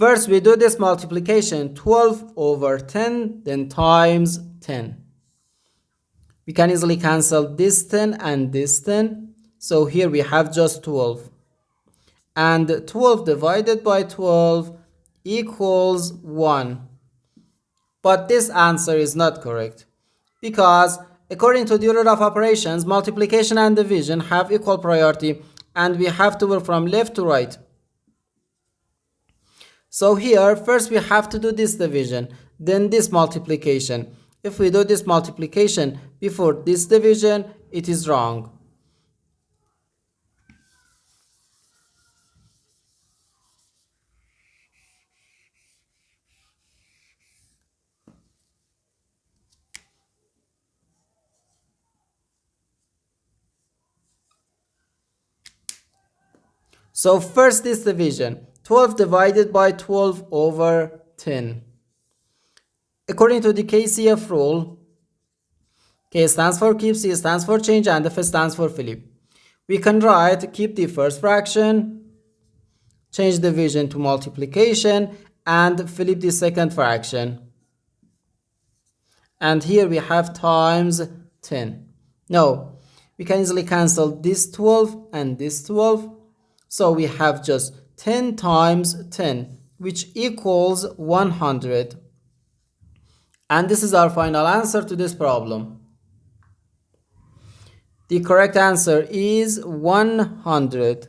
First we do this multiplication, 12 over 10, then times 10. We can easily cancel this 10 and this 10. So here we have just 12. And 12 divided by 12 equals 1. But this answer is not correct, because according to the order of operations, multiplication and division have equal priority, and we have to work from left to right. So here, first we have to do this division, then this multiplication. If we do this multiplication before this division, it is wrong. So first this division, 12 divided by 12 over 10. According to the KCF rule, K stands for keep, C stands for change, and F stands for flip. We can write keep the first fraction, change division to multiplication, and flip the second fraction. And here we have times 10. Now, we can easily cancel this 12 and this 12. So we have just 10 times 10, which equals 100. And this is our final answer to this problem. The correct answer is 100.